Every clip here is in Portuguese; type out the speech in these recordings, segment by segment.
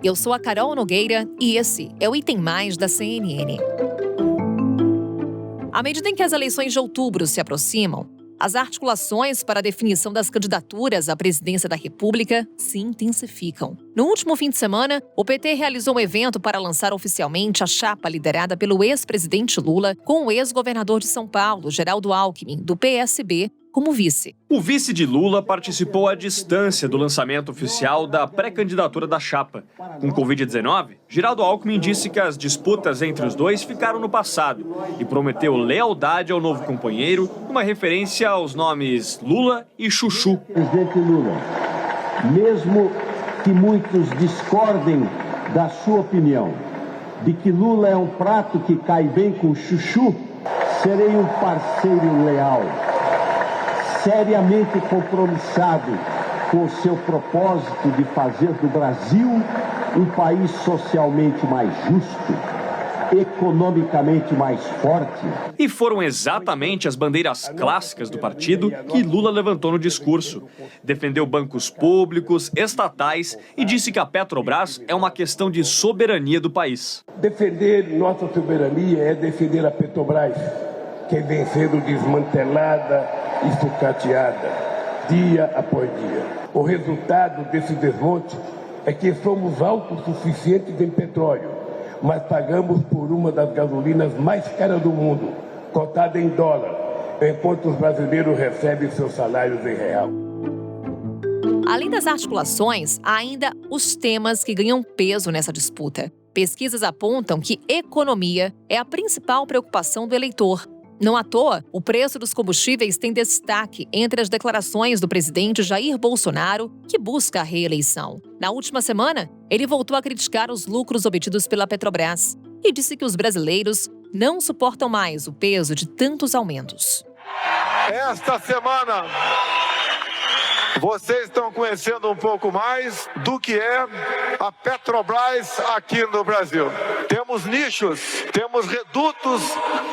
Eu sou a Carol Nogueira e esse é o Item Mais da CNN. À medida em que as eleições de outubro se aproximam, as articulações para a definição das candidaturas à presidência da República se intensificam. No último fim de semana, o PT realizou um evento para lançar oficialmente a chapa liderada pelo ex-presidente Lula com o ex-governador de São Paulo, Geraldo Alckmin, do PSB, como vice. O vice de Lula participou à distância do lançamento oficial da pré-candidatura da chapa. Com Covid-19, Geraldo Alckmin disse que as disputas entre os dois ficaram no passado e prometeu lealdade ao novo companheiro, uma referência aos nomes Lula e Chuchu. Presidente Lula, mesmo que muitos discordem da sua opinião, de que Lula é um prato que cai bem com Chuchu, serei um parceiro leal, seriamente compromissado com o seu propósito de fazer do Brasil um país socialmente mais justo, economicamente mais forte. E foram exatamente as bandeiras clássicas do partido que Lula levantou no discurso. Defendeu bancos públicos, estatais e disse que a Petrobras é uma questão de soberania do país. Defender nossa soberania é defender a Petrobras, que vem sendo desmantelada e sucateada, dia após dia. O resultado desse desmonte é que somos autossuficientes em petróleo, mas pagamos por uma das gasolinas mais caras do mundo, cotada em dólar, enquanto os brasileiros recebem seus salários em real. Além das articulações, há ainda os temas que ganham peso nessa disputa. Pesquisas apontam que economia é a principal preocupação do eleitor. Não à toa, o preço dos combustíveis tem destaque entre as declarações do presidente Jair Bolsonaro, que busca a reeleição. Na última semana, ele voltou a criticar os lucros obtidos pela Petrobras e disse que os brasileiros não suportam mais o peso de tantos aumentos. Esta semana, vocês estão conhecendo um pouco mais do que é a Petrobras aqui no Brasil. Temos nichos, temos redutos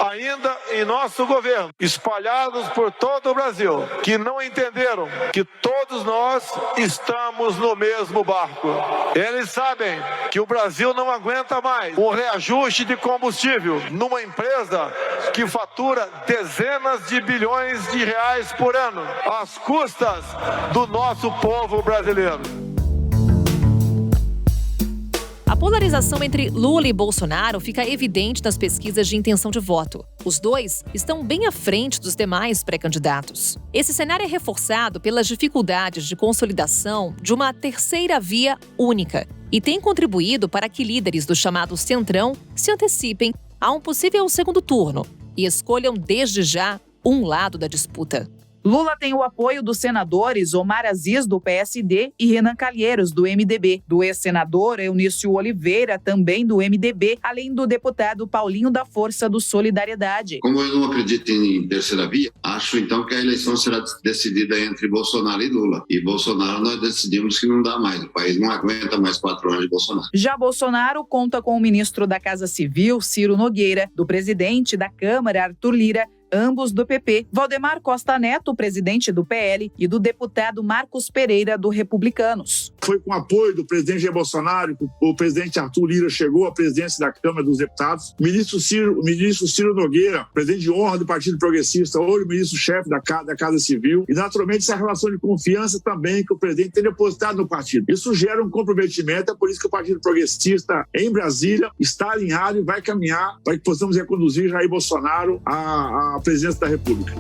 ainda em nosso governo, espalhados por todo o Brasil, que não entenderam que todos nós estamos no mesmo barco. Eles sabem que o Brasil não aguenta mais um reajuste de combustível numa empresa que fatura dezenas de bilhões de reais por ano, às custas do nosso povo brasileiro. A polarização entre Lula e Bolsonaro fica evidente nas pesquisas de intenção de voto. Os dois estão bem à frente dos demais pré-candidatos. Esse cenário é reforçado pelas dificuldades de consolidação de uma terceira via única e tem contribuído para que líderes do chamado Centrão se antecipem a um possível segundo turno e escolham desde já um lado da disputa. Lula tem o apoio dos senadores Omar Aziz, do PSD, e Renan Calheiros, do MDB, do ex-senador Eunício Oliveira, também do MDB, além do deputado Paulinho da Força do Solidariedade. Como eu não acredito em terceira via, acho então que a eleição será decidida entre Bolsonaro e Lula. E Bolsonaro nós decidimos que não dá mais, o país não aguenta mais 4 anos de Bolsonaro. Já Bolsonaro conta com o ministro da Casa Civil, Ciro Nogueira, do presidente da Câmara, Arthur Lira, ambos do PP, Valdemar Costa Neto, presidente do PL, e do deputado Marcos Pereira, do Republicanos. Foi com apoio do presidente Jair Bolsonaro que o presidente Arthur Lira chegou à presidência da Câmara dos Deputados. O ministro Ciro Nogueira, presidente de honra do Partido Progressista, hoje o ministro-chefe da Casa Civil. E, naturalmente, essa relação de confiança também que o presidente tem depositado no partido. Isso gera um comprometimento, é por isso que o Partido Progressista, em Brasília, está alinhado e vai caminhar para que possamos reconduzir Jair Bolsonaro à presidência da República.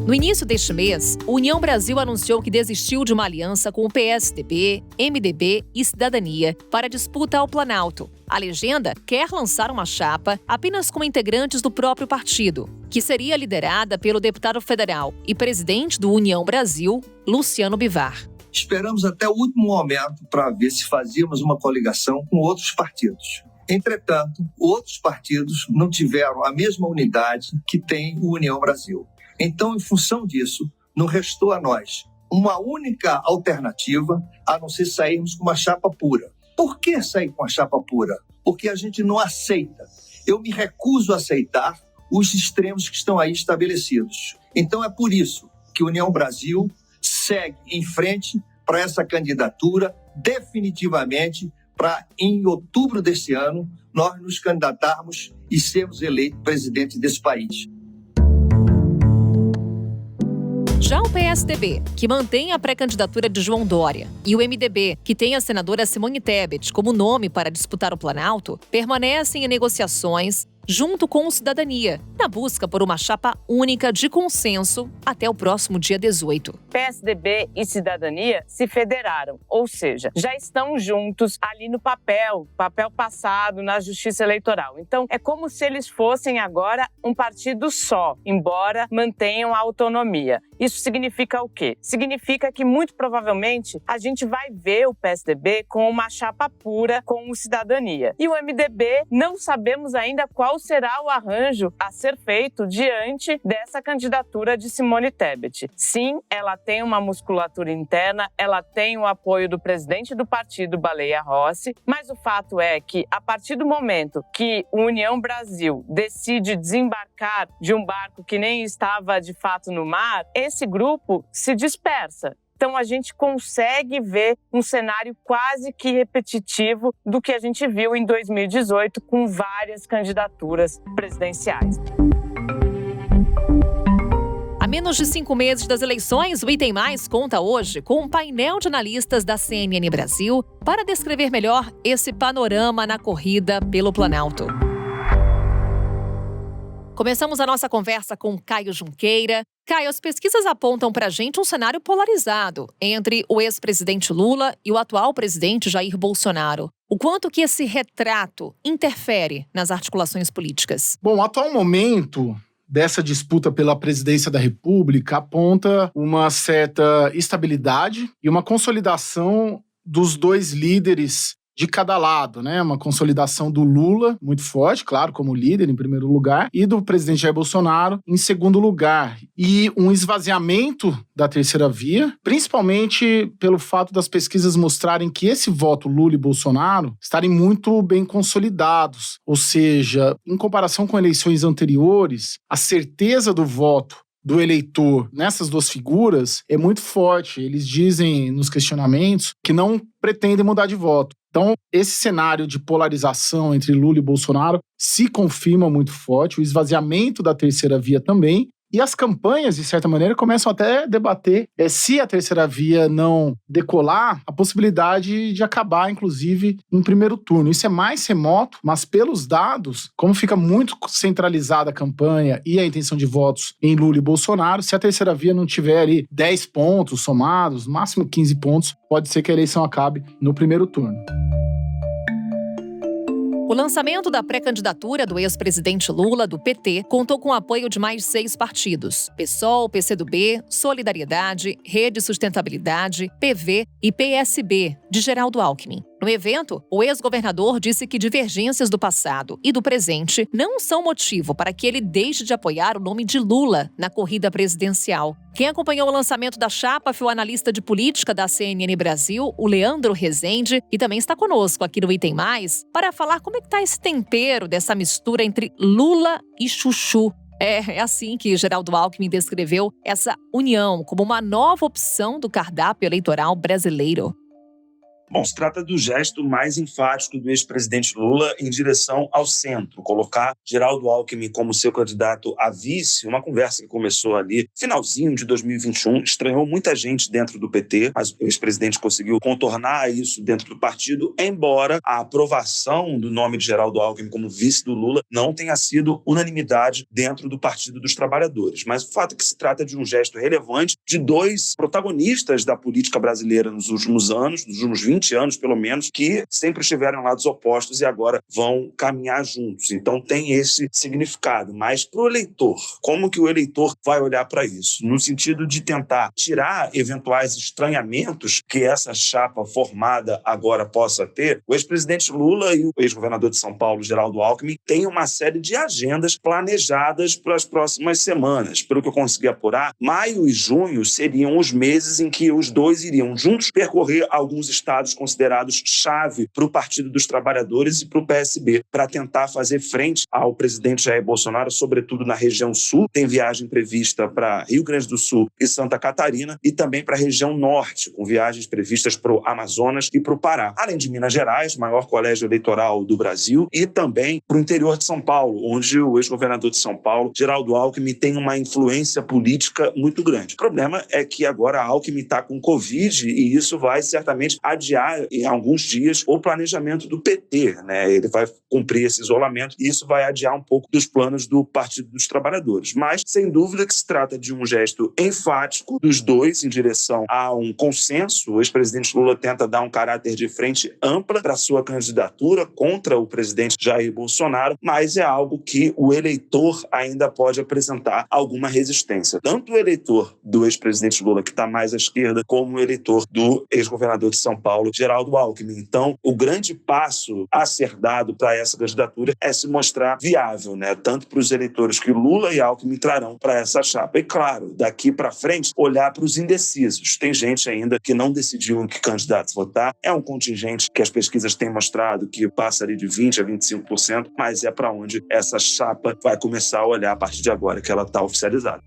No início deste mês, a União Brasil anunciou que desistiu de uma aliança com o PSDB, MDB e Cidadania para disputa ao Planalto. A legenda quer lançar uma chapa apenas com integrantes do próprio partido, que seria liderada pelo deputado federal e presidente do União Brasil, Luciano Bivar. Esperamos até o último momento para ver se fazíamos uma coligação com outros partidos. Entretanto, outros partidos não tiveram a mesma unidade que tem o União Brasil. Então, em função disso, não restou a nós uma única alternativa a não ser sairmos com uma chapa pura. Por que sair com a chapa pura? Porque a gente não aceita. Eu me recuso a aceitar os extremos que estão aí estabelecidos. Então, é por isso que a União Brasil segue em frente para essa candidatura definitivamente para, em outubro deste ano, nós nos candidatarmos e sermos eleitos presidente desse país. Já o PSDB, que mantém a pré-candidatura de João Dória, e o MDB, que tem a senadora Simone Tebet como nome para disputar o Planalto, permanecem em negociações junto com o Cidadania, na busca por uma chapa única de consenso até o próximo dia 18. PSDB e Cidadania se federaram, ou seja, já estão juntos ali no papel passado na Justiça Eleitoral. Então, é como se eles fossem agora um partido só, embora mantenham a autonomia. Isso significa o quê? Significa que, muito provavelmente, a gente vai ver o PSDB com uma chapa pura com o Cidadania. E o MDB, não sabemos ainda qual será o arranjo a ser feito diante dessa candidatura de Simone Tebet. Sim, ela tem uma musculatura interna, ela tem o apoio do presidente do partido, Baleia Rossi, mas o fato é que, a partir do momento que o União Brasil decide desembarcar de um barco que nem estava de fato no mar, esse grupo se dispersa. Então, a gente consegue ver um cenário quase que repetitivo do que a gente viu em 2018, com várias candidaturas presidenciais. A menos de 5 meses das eleições, o Item Mais conta hoje com um painel de analistas da CNN Brasil para descrever melhor esse panorama na corrida pelo Planalto. Começamos a nossa conversa com Caio Junqueira. Caio, as pesquisas apontam para a gente um cenário polarizado entre o ex-presidente Lula e o atual presidente Jair Bolsonaro. O quanto que esse retrato interfere nas articulações políticas? Bom, o atual momento dessa disputa pela presidência da República aponta uma certa estabilidade e uma consolidação dos dois líderes de cada lado, né? Uma consolidação do Lula, muito forte, claro, como líder em primeiro lugar, e do presidente Jair Bolsonaro em segundo lugar. E um esvaziamento da terceira via, principalmente pelo fato das pesquisas mostrarem que esse voto Lula e Bolsonaro estarem muito bem consolidados. Ou seja, em comparação com eleições anteriores, a certeza do voto do eleitor nessas duas figuras é muito forte. Eles dizem nos questionamentos que não pretendem mudar de voto. Então, esse cenário de polarização entre Lula e Bolsonaro se confirma muito forte, o esvaziamento da terceira via também, e as campanhas, de certa maneira, começam até a debater se a terceira via não decolar, a possibilidade de acabar, inclusive, em primeiro turno. Isso é mais remoto, mas pelos dados, como fica muito centralizada a campanha e a intenção de votos em Lula e Bolsonaro, se a terceira via não tiver ali 10 pontos somados, máximo 15 pontos, pode ser que a eleição acabe no primeiro turno. O lançamento da pré-candidatura do ex-presidente Lula, do PT, contou com o apoio de mais 6 partidos: PSOL, PCdoB, Solidariedade, Rede Sustentabilidade, PV e PSB, de Geraldo Alckmin. No evento, o ex-governador disse que divergências do passado e do presente não são motivo para que ele deixe de apoiar o nome de Lula na corrida presidencial. Quem acompanhou o lançamento da chapa foi o analista de política da CNN Brasil, o Leandro Rezende, e também está conosco aqui no Item Mais para falar como é que está esse tempero dessa mistura entre Lula e Chuchu. É assim que Geraldo Alckmin descreveu essa união como uma nova opção do cardápio eleitoral brasileiro. Bom, se trata do gesto mais enfático do ex-presidente Lula em direção ao centro, colocar Geraldo Alckmin como seu candidato a vice, uma conversa que começou ali finalzinho de 2021, estranhou muita gente dentro do PT, mas o ex-presidente conseguiu contornar isso dentro do partido, embora a aprovação do nome de Geraldo Alckmin como vice do Lula não tenha sido unanimidade dentro do Partido dos Trabalhadores. Mas o fato é que se trata de um gesto relevante de 2 protagonistas da política brasileira nos últimos anos, nos últimos 20 anos, pelo menos, que sempre estiveram em lados opostos e agora vão caminhar juntos. Então tem esse significado. Mas para o eleitor, como que o eleitor vai olhar para isso? No sentido de tentar tirar eventuais estranhamentos que essa chapa formada agora possa ter, o ex-presidente Lula e o ex-governador de São Paulo, Geraldo Alckmin, têm uma série de agendas planejadas para as próximas semanas. Pelo que eu consegui apurar, maio e junho seriam os meses em que os dois iriam juntos percorrer alguns estados deputados considerados chave para o Partido dos Trabalhadores e para o PSB, para tentar fazer frente ao presidente Jair Bolsonaro, sobretudo na região sul. Tem viagem prevista para Rio Grande do Sul e Santa Catarina, e também para a região norte, com viagens previstas para o Amazonas e para o Pará. Além de Minas Gerais, maior colégio eleitoral do Brasil, e também para o interior de São Paulo, onde o ex-governador de São Paulo, Geraldo Alckmin, tem uma influência política muito grande. O problema é que agora Alckmin está com Covid e isso vai certamente adiar em alguns dias o planejamento do PT, né? Ele vai cumprir esse isolamento e isso vai adiar um pouco dos planos do Partido dos Trabalhadores. Mas, sem dúvida que se trata de um gesto enfático dos dois em direção a um consenso. O ex-presidente Lula tenta dar um caráter de frente ampla para sua candidatura contra o presidente Jair Bolsonaro, mas é algo que o eleitor ainda pode apresentar alguma resistência. Tanto o eleitor do ex-presidente Lula, que está mais à esquerda, como o eleitor do ex-governador de São Paulo, Geraldo Alckmin. Então, o grande passo a ser dado para essa candidatura é se mostrar viável, né? Tanto para os eleitores que Lula e Alckmin trarão para essa chapa. E, claro, daqui para frente, olhar para os indecisos. Tem gente ainda que não decidiu em que candidatos votar. É um contingente que as pesquisas têm mostrado que passa ali de 20% a 25%, mas é para onde essa chapa vai começar a olhar a partir de agora que ela está oficializada.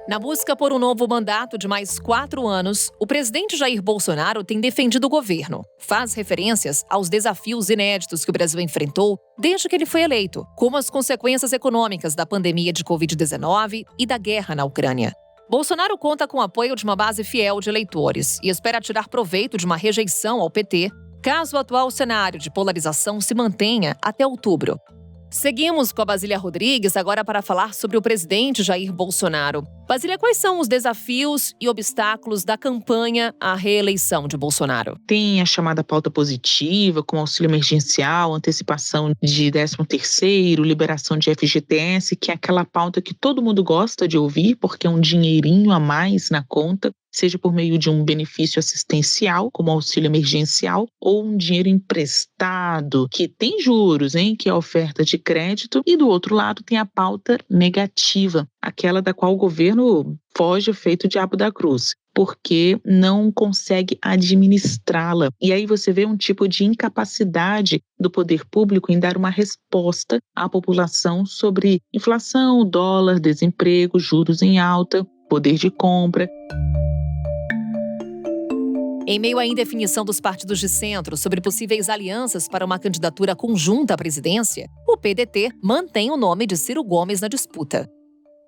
Na busca por um novo mandato de mais 4 anos, o presidente Jair Bolsonaro tem defendido o governo. Faz referências aos desafios inéditos que o Brasil enfrentou desde que ele foi eleito, como as consequências econômicas da pandemia de Covid-19 e da guerra na Ucrânia. Bolsonaro conta com o apoio de uma base fiel de eleitores e espera tirar proveito de uma rejeição ao PT, caso o atual cenário de polarização se mantenha até outubro. Seguimos com a Basília Rodrigues agora para falar sobre o presidente Jair Bolsonaro. Basília, quais são os desafios e obstáculos da campanha à reeleição de Bolsonaro? Tem a chamada pauta positiva, com auxílio emergencial, antecipação de 13º, liberação de FGTS, que é aquela pauta que todo mundo gosta de ouvir, porque é um dinheirinho a mais na conta, seja por meio de um benefício assistencial, como auxílio emergencial, ou um dinheiro emprestado, que tem juros, que é a oferta de crédito, e do outro lado tem a pauta negativa, aquela da qual o governo foge feito diabo da cruz, porque não consegue administrá-la. E aí você vê um tipo de incapacidade do poder público em dar uma resposta à população sobre inflação, dólar, desemprego, juros em alta, poder de compra. Em meio à indefinição dos partidos de centro sobre possíveis alianças para uma candidatura conjunta à presidência, o PDT mantém o nome de Ciro Gomes na disputa.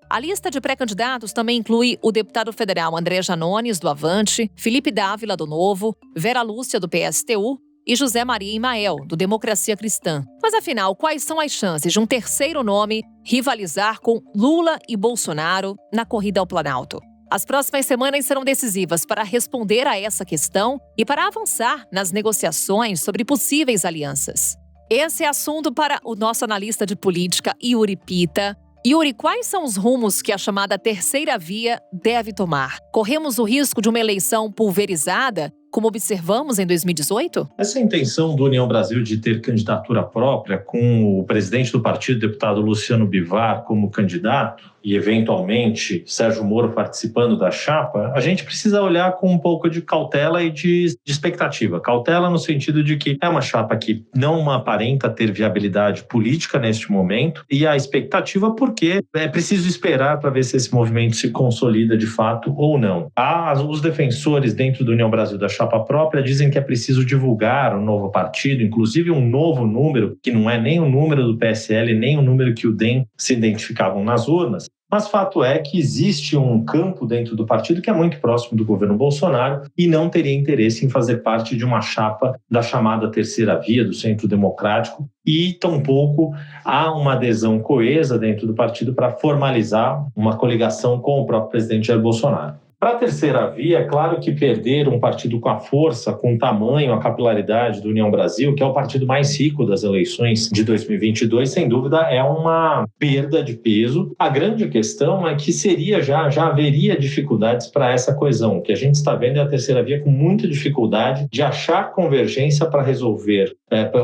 A lista de pré-candidatos também inclui o deputado federal André Janones, do Avante, Felipe Dávila, do Novo, Vera Lúcia, do PSTU e José Maria Imael, do Democracia Cristã. Mas afinal, quais são as chances de um terceiro nome rivalizar com Lula e Bolsonaro na corrida ao Planalto? As próximas semanas serão decisivas para responder a essa questão e para avançar nas negociações sobre possíveis alianças. Esse é assunto para o nosso analista de política, Yuri Pita. Yuri, quais são os rumos que a chamada terceira via deve tomar? Corremos o risco de uma eleição pulverizada, como observamos em 2018? Essa intenção do União Brasil de ter candidatura própria, com o presidente do partido, deputado Luciano Bivar, como candidato, e eventualmente Sérgio Moro participando da chapa, a gente precisa olhar com um pouco de cautela e de expectativa. Cautela no sentido de que é uma chapa que não aparenta ter viabilidade política neste momento, e a expectativa porque é preciso esperar para ver se esse movimento se consolida de fato ou não. Os defensores dentro do União Brasil da chapa própria dizem que é preciso divulgar um novo partido, inclusive um novo número, que não é nem o número do PSL, nem o número que o DEM se identificavam nas urnas. Mas fato é que existe um campo dentro do partido que é muito próximo do governo Bolsonaro e não teria interesse em fazer parte de uma chapa da chamada terceira via, do centro democrático, e tampouco há uma adesão coesa dentro do partido para formalizar uma coligação com o próprio presidente Jair Bolsonaro. Para a terceira via, é claro que perder um partido com a força, com o tamanho, a capilaridade do União Brasil, que é o partido mais rico das eleições de 2022, sem dúvida é uma perda de peso. A grande questão é que já haveria dificuldades para essa coesão. O que a gente está vendo é a terceira via com muita dificuldade de achar convergência para resolver,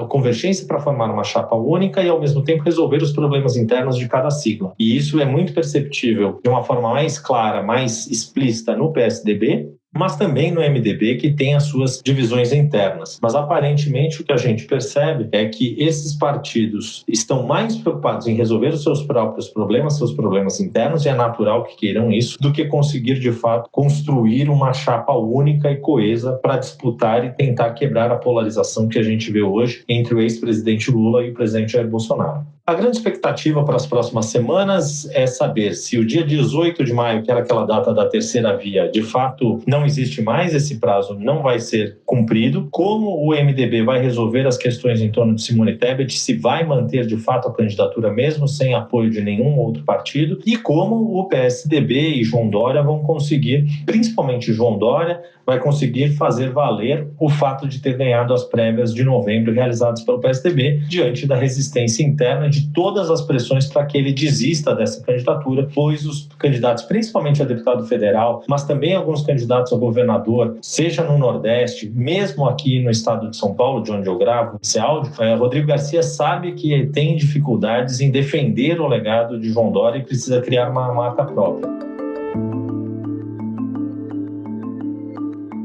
convergência para formar uma chapa única e, ao mesmo tempo, resolver os problemas internos de cada sigla. E isso é muito perceptível de uma forma mais clara, mais explícita exista no PSDB, mas também no MDB, que tem as suas divisões internas. Mas, aparentemente, o que a gente percebe é que esses partidos estão mais preocupados em resolver os seus próprios problemas, seus problemas internos, e é natural que queiram isso, do que conseguir, de fato, construir uma chapa única e coesa para disputar e tentar quebrar a polarização que a gente vê hoje entre o ex-presidente Lula e o presidente Jair Bolsonaro. A grande expectativa para as próximas semanas é saber se o dia 18 de maio, que era aquela data da terceira via, de fato não existe mais, esse prazo não vai ser cumprido, como o MDB vai resolver as questões em torno de Simone Tebet, se vai manter de fato a candidatura mesmo sem apoio de nenhum outro partido, e como o PSDB e João Dória vão conseguir, principalmente João Dória, vai conseguir fazer valer o fato de ter ganhado as prévias de novembro realizadas pelo PSDB, diante da resistência interna de todas as pressões para que ele desista dessa candidatura, pois os candidatos, principalmente a deputado federal, mas também alguns candidatos a governador, seja no Nordeste, mesmo aqui no estado de São Paulo, de onde eu gravo esse áudio, Rodrigo Garcia sabe que tem dificuldades em defender o legado de João Dória e precisa criar uma marca própria.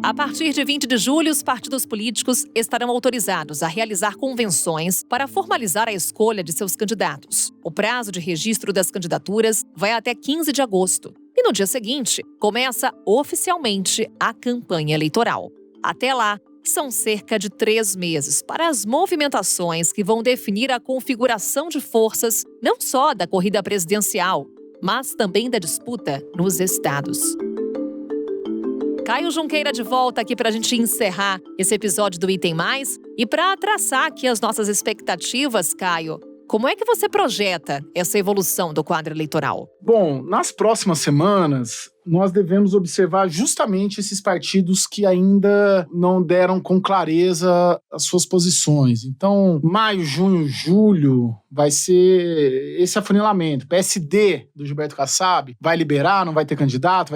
A partir de 20 de julho, os partidos políticos estarão autorizados a realizar convenções para formalizar a escolha de seus candidatos. O prazo de registro das candidaturas vai até 15 de agosto. E no dia seguinte, começa oficialmente a campanha eleitoral. Até lá, são cerca de 3 meses para as movimentações que vão definir a configuração de forças, não só da corrida presidencial, mas também da disputa nos estados. Caio Junqueira de volta aqui para a gente encerrar esse episódio do Item Mais. E para traçar aqui as nossas expectativas, Caio, como é que você projeta essa evolução do quadro eleitoral? Bom, nas próximas semanas, nós devemos observar justamente esses partidos que ainda não deram com clareza as suas posições. Então, maio, junho, julho vai ser esse afunilamento. PSD do Gilberto Kassab vai liberar, não vai ter candidato,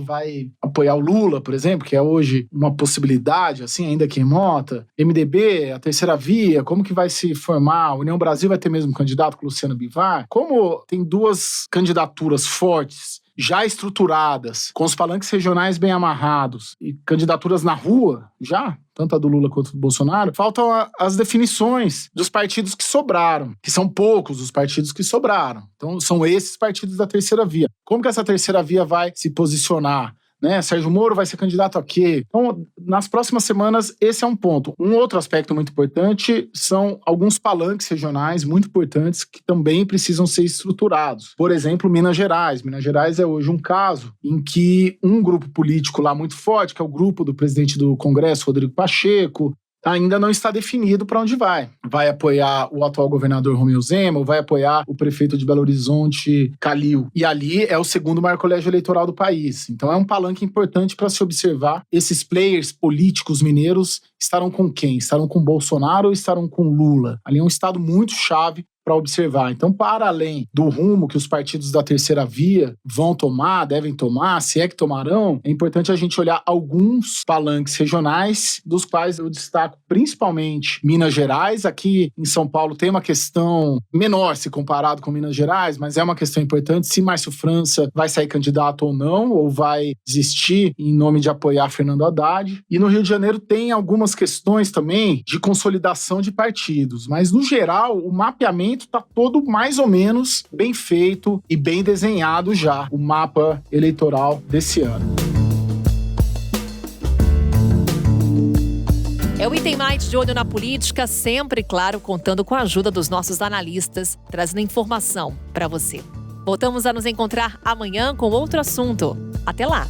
vai apoiar o Lula, por exemplo, que é hoje uma possibilidade, assim, ainda que remota. MDB, a terceira via, como que vai se formar? União Brasil vai ter mesmo candidato com Luciano Bivar? Como tem duas candidaturas fortes, já estruturadas, com os palanques regionais bem amarrados e candidaturas na rua, já, tanto a do Lula quanto do Bolsonaro, faltam as definições dos partidos que sobraram, que são poucos os partidos que sobraram. Então, são esses partidos da terceira via. Como que essa terceira via vai se posicionar? Sérgio Moro vai ser candidato a quê? Então, nas próximas semanas, esse é um ponto. Um outro aspecto muito importante são alguns palanques regionais muito importantes que também precisam ser estruturados. Por exemplo, Minas Gerais. Minas Gerais é hoje um caso em que um grupo político lá muito forte, que é o grupo do presidente do Congresso, Rodrigo Pacheco, ainda não está definido para onde vai. Vai apoiar o atual governador Romeu Zema ou vai apoiar o prefeito de Belo Horizonte, Calil. E ali é o segundo maior colégio eleitoral do país. Então é um palanque importante para se observar. Esses players políticos mineiros estarão com quem? Estarão com Bolsonaro ou estarão com Lula? Ali é um estado muito chave para observar. Então, para além do rumo que os partidos da terceira via vão tomar, devem tomar, se é que tomarão, é importante a gente olhar alguns palanques regionais, dos quais eu destaco principalmente Minas Gerais. Aqui em São Paulo tem uma questão menor se comparado com Minas Gerais, mas é uma questão importante se Márcio França vai sair candidato ou não, ou vai desistir em nome de apoiar Fernando Haddad. E no Rio de Janeiro tem algumas questões também de consolidação de partidos, mas no geral o mapeamento está todo mais ou menos bem feito e bem desenhado já, o mapa eleitoral desse ano. É o Item Mais de Olho na Política, sempre, claro, contando com a ajuda dos nossos analistas, trazendo informação para você. Voltamos a nos encontrar amanhã com outro assunto. Até lá!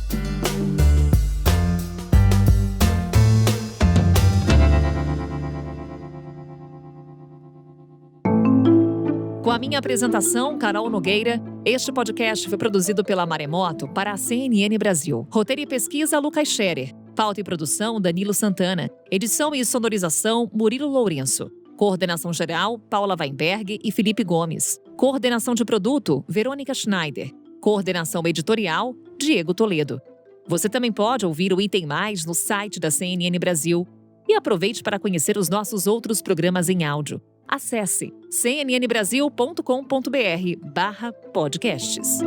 Com a minha apresentação, Carol Nogueira, este podcast foi produzido pela Maremoto para a CNN Brasil. Roteiro e pesquisa, Lucas Scherer. Pauta e produção, Danilo Santana. Edição e sonorização, Murilo Lourenço. Coordenação geral, Paula Weinberg e Felipe Gomes. Coordenação de produto, Verônica Schneider. Coordenação editorial, Diego Toledo. Você também pode ouvir o Item Mais no site da CNN Brasil. E aproveite para conhecer os nossos outros programas em áudio. Acesse cnnbrasil.com.br/podcasts.